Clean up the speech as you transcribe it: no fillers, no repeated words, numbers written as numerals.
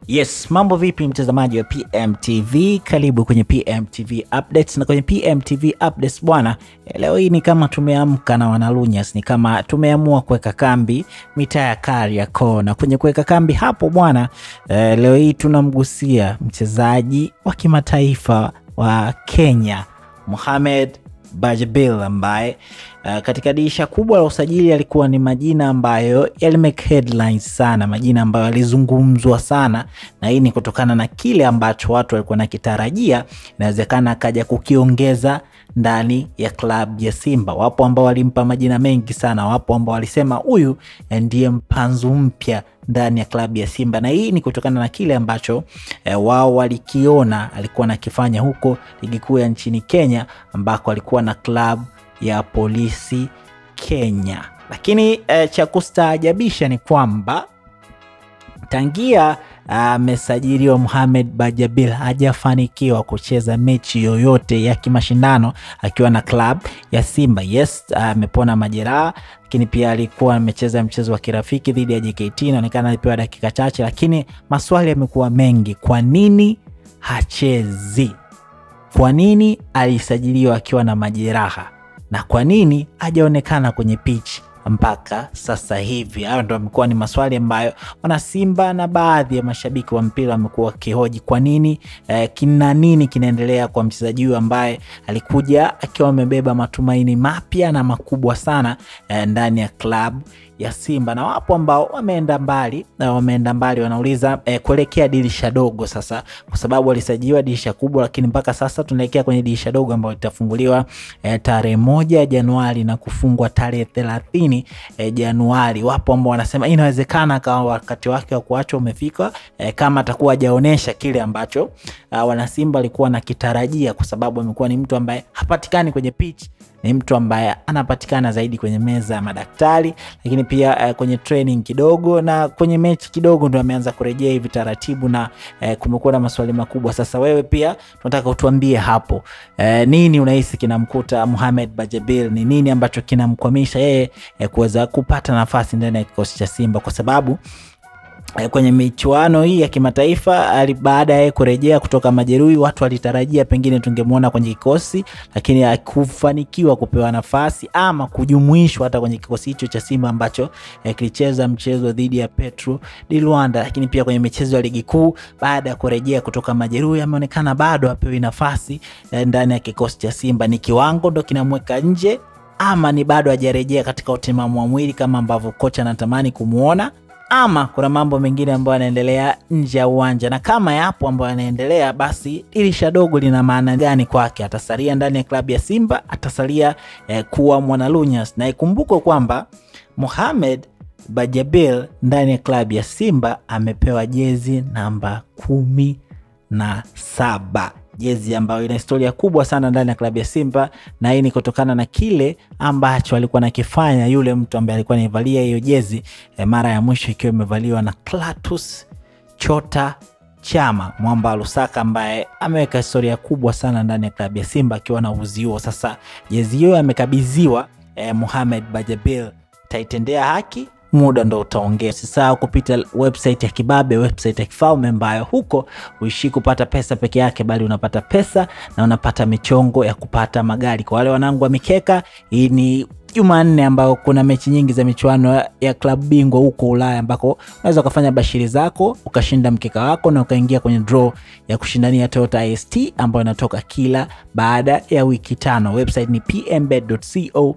Yes, mambo vipi mtazamaji wa PMTV, karibu kwenye PMTV Updates. Na kwenye PMTV Updates bwana, leo hii ni kama tumeamka na wanalunyas, ni kama tumeamua kuweka kambi mitaa ya Kariakoo. Na kwenye kuweka kambi hapo bwana, leo hii tunamgusia mchezaji wa kimataifa wa Kenya, Mohamed Bajabil, ambaye katika dirisha kubwa la usajili alikuwa ni majina ambayo yalimake headlines sana, majina ambayo yalizungumzwa sana, na hii ni kutokana na kile ambacho watu walikuwa nakitarajia inawezekana akaja kukiongeza ndani ya klabu ya Simba. Wapo ambao walimpa majina mengi sana, wapo ambao walisema huyu ndiye mpanzu mpya ndani ya klabu ya Simba, na hii ni kutokana na kile ambacho wao walikiona alikuwa nakifanya huko ligi kuu ya nchini Kenya, ambako alikuwa na klabu ya Polisi Kenya. Lakini cha kustaajabisha ni kwamba tangia amesajiliwa Mohamed Bajabil hajafanikiwa kucheza mechi yoyote ya kimashindano akiwa na klabu ya Simba. Yes, amepona majeraha, lakini pia alikuwa amecheza mchezo wa kirafiki dhidi ya JKT, inaonekana alipewa dakika chache, lakini maswali yamekuwa mengi. Kwa nini hachezi? Kwa nini alisajiliwa akiwa na majeraha? Na kwa nini hajaonekana kwenye pitch mpaka sasa hivi? Hayo ndio yamekuwa ni maswali ambayo wana Simba na baadhi ya mashabiki wa mpira wamekuwa wakihoji. Kwa nini, kina nini kinaendelea kwa mchezaji huyu ambaye alikuja akiwa amebeba matumaini mapya na makubwa sana ndani ya klabu ya Simba? Na wapo ambao wameenda mbali wanauliza kuelekea dirisha dogo sasa, kwa sababu alisajiliwa dirisha kubwa, lakini mpaka sasa tunaelekea kwenye dirisha dogo ambalo litafunguliwa tarehe 1 Januari na kufungwa tarehe 30 Januari. Wapo ambao wanasema inawezekana kama wakati wake wa kuacha umefika, kama atakuwa hajaonesha kile ambacho wana Simba walikuwa nakitarajia, kwa sababu amekuwa ni mtu ambaye hapatikani kwenye pitch, ni mtu ambaye anapatikana zaidi kwenye meza ya madaktari, lakini pia kwenye training kidogo na kwenye mechi kidogo ndio ameanza kurejea hivi taratibu, na kumekuwa na maswali makubwa. Sasa wewe pia tunataka utuambie hapo, nini unahisi kinamkuta Mohamed Bajabil? Ni nini ambacho kinamkwamisha yeye kuweza kupata nafasi ndani ya kikosi cha Simba? Kwa sababu kwenye michuano hii ya kimataifa baada ya kurejea kutoka majeruhi, watu walitarajia pengine tungemuona kwenye kikosi, lakini hakufanikiwa kupewa nafasi ama kujumuishwa hata kwenye kikosi hicho cha Simba ambacho kilicheza mchezo dhidi ya Petro di Luanda. Lakini pia kwenye michezo ya ligi kuu, baada ya kurejea kutoka majeruhi, ameonekana bado hapewi nafasi ndani ya kikosi cha Simba. Ni kiwango ndo kinamweka nje, ama ni bado hajarejea katika utimamu wa mwili kama ambavyo kocha anatamani kumuona, ama kuna mambo mengine ambayo yanaendelea nje ya uwanja? Na kama yapo ambayo yanaendelea, basi dirisha dogo lina maana gani kwake? Atasalia ndani ya klabu ya Simba? Atasalia kuwa mwanalunyas? Na ikumbuke kwamba Mohamed Bajabil ndani ya klabu ya Simba amepewa jezi namba 17, jezi ambayo ina historia kubwa sana ndani ya klabu ya Simba, na hii ni kutokana na kile ambacho alikuwa nakifanya yule mtu ambaye alikuwa anaivalia hiyo jezi mara ya mwisho ikiwa imevaliwa na Clatous Chota Chama, mwamba Lusaka, ambaye ameweka historia kubwa sana ndani ya klabu ya Simba akiwa na uzi huo. Sasa jezi hiyo amekabidhiwa Mohamed Bajabil. Taitendea haki? Muda ndo utaongea. Usisahau kupita website ya Kibabe, website ya kifalme, ambayo huko uishi kupata pesa peke yake, bali unapata pesa na unapata michongo ya kupata magari. Kwa wale wanangu wa mikeka, hii ni Jumanne ambayo kuna mechi nyingi za michuano ya klabu bingwa huko Ulaya, ambako unaweza kufanya bashiri zako ukashinda mkeka wako na ukaingia kwenye draw ya kushindania Toyota IST ambayo inatoka kila baada ya wiki 5. Website ni pmbet.co.tz.